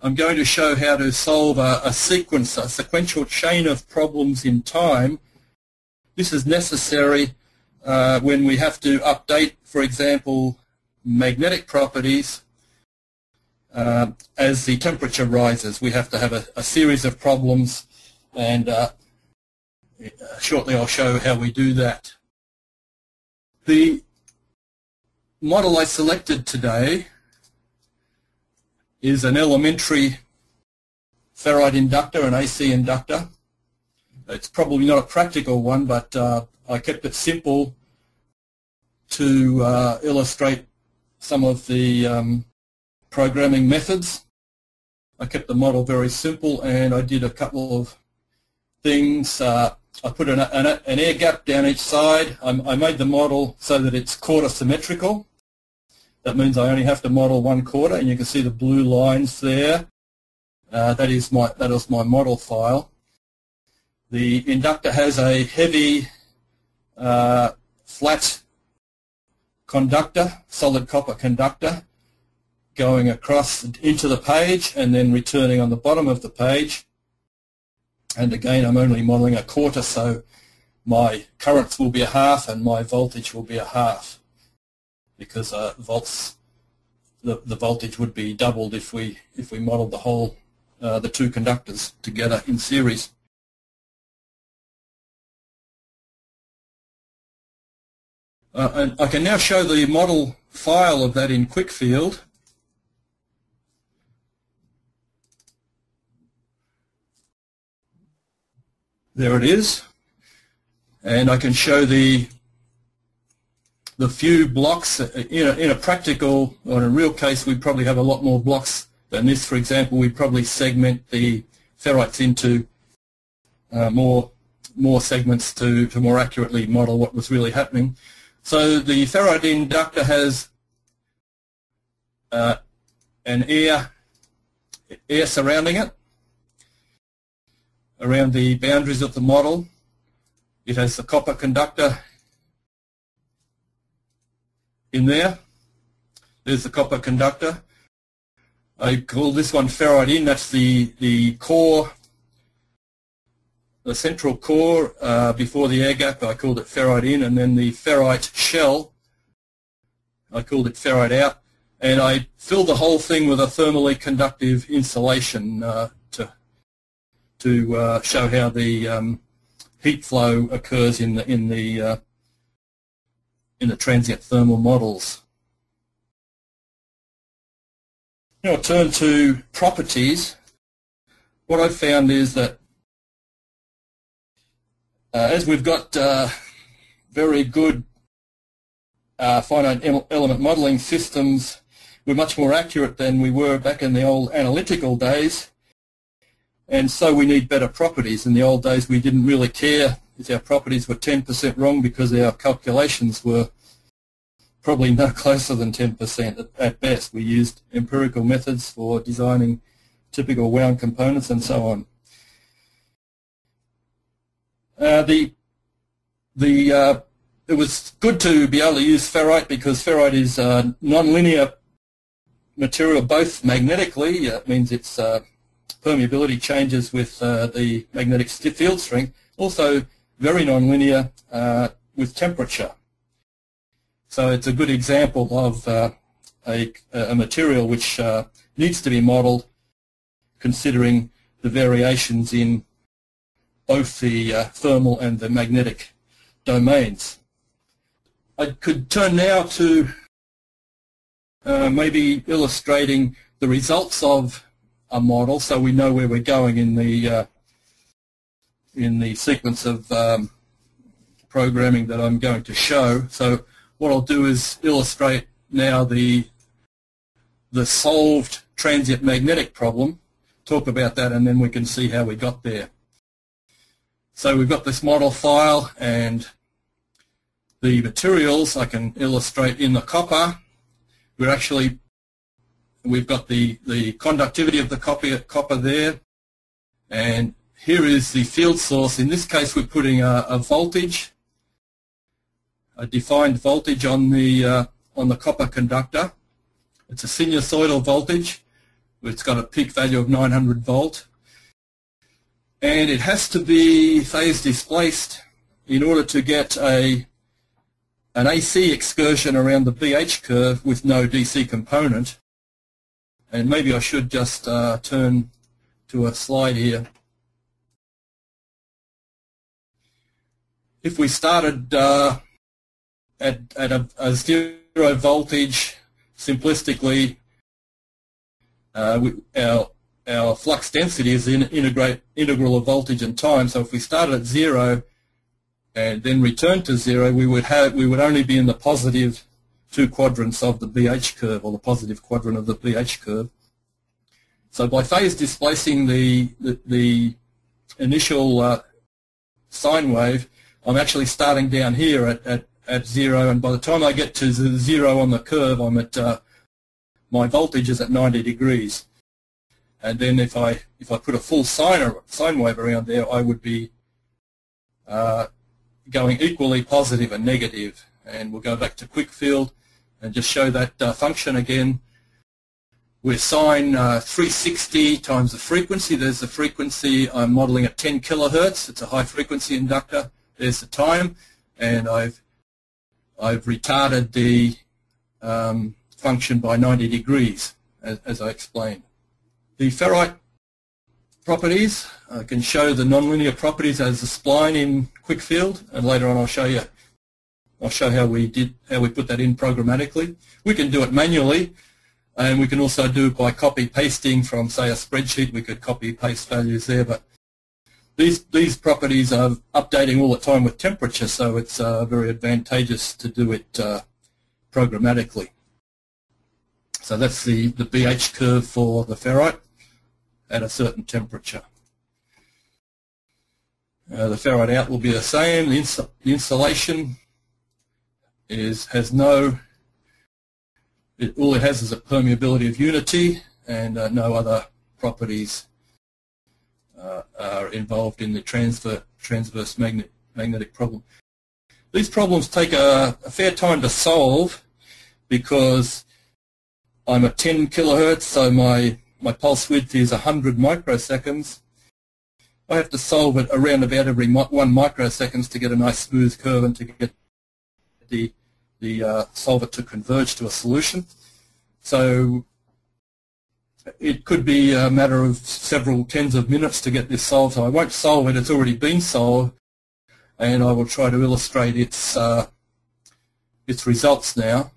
I'm going to show how to solve a sequential chain of problems in time. This is necessary when we have to update, for example, magnetic properties as the temperature rises. We have to have a series of problems, and shortly I'll show how we do that. The model I selected today is an elementary ferrite inductor, an AC inductor. It's probably not a practical one, but I kept it simple to illustrate some of the programming methods. I kept the model very simple, and I did a couple of things. I put an air gap down each side. I made the model so that it's quarter symmetrical. That means I only have to model 1/4, and you can see the blue lines there. That is my model file. The inductor has a heavy flat conductor, solid copper conductor, going across into the page and then returning on the bottom of the page. And again, I'm only modeling 1/4, so my currents will be 1/2 and my voltage will be 1/2, because the voltage would be doubled if we modeled the whole the two conductors together in series. And I can now show the model file of that in QuickField. There it is, and I can show the few blocks. In a practical or in a real case, we probably have a lot more blocks than this. For example, we probably segment the ferrites into more segments to more accurately model what was really happening. So the ferrite inductor has an air surrounding it around the boundaries of the model. It has the copper conductor in there. There's the copper conductor. I call this one ferrite in. That's the core, the central core before the air gap. I called it ferrite in, and then the ferrite shell, I called it ferrite out. And I filled the whole thing with a thermally conductive insulation to show how the heat flow occurs in the transient thermal models. Now I'll turn to properties. What I've found is that as we've got very good finite element modeling systems, we're much more accurate than we were back in the old analytical days, and so we need better properties. In the old days, we didn't really care if our properties were 10% wrong, because our calculations were probably no closer than 10% at best. We used empirical methods for designing typical wound components and so on. It was good to be able to use ferrite, because ferrite is a non-linear material, both magnetically. It means its permeability changes with the magnetic field strength. Also very non-linear with temperature. So it's a good example of a material which needs to be modeled considering the variations in both the thermal and the magnetic domains. I could turn now to maybe illustrating the results of a model, so we know where we're going in the sequence of programming that I'm going to show. So what I'll do is illustrate now the solved transient magnetic problem, talk about that, and then we can see how we got there. So we've got this model file, and the materials I can illustrate in the copper. We've got the conductivity of the copper there, and here is the field source. In this case, we're putting a voltage, a defined voltage on the copper conductor. It's a sinusoidal voltage. It's got a peak value of 900 volt. And it has to be phase displaced in order to get an AC excursion around the BH curve with no DC component. And maybe I should just turn to a slide here. If we started at a zero voltage, simplistically, our flux density is integral of voltage and time. So if we started at 0 and then returned to 0, we would only be in the positive 2 quadrants of the BH curve, or the positive quadrant of the BH curve. So by phase displacing the initial sine wave, I'm actually starting down here at 0, and by the time I get to 0 on the curve, I'm at my voltage is at 90 degrees. And then if I put a full sine wave around there, I would be going equally positive and negative. And we'll go back to QuickField and just show that function again. We're sine 360 times the frequency. There's the frequency. I'm modeling at 10 kilohertz. It's a high frequency inductor. There's the time, and I've retarded the function by 90 degrees, as I explained. The ferrite properties, I can show the nonlinear properties as a spline in QuickField, and later on I'll show how we put that in programmatically. We can do it manually, and we can also do it by copy pasting from, say, a spreadsheet. We could copy paste values there, but these properties are updating all the time with temperature, so it's very advantageous to do it programmatically. So that's the BH curve for the ferrite at a certain temperature. The ferrite out will be the same. The insulation has no. All it has is a permeability of unity, and no other properties are involved in the transverse magnetic problem. These problems take a fair time to solve because I'm at 10 kilohertz, so my pulse width is 100 microseconds. I have to solve it around about every 1 microsecond to get a nice smooth curve and to get the solver to converge to a solution. So it could be a matter of several tens of minutes to get this solved. So I won't solve it, it's already been solved, and I will try to illustrate its results now.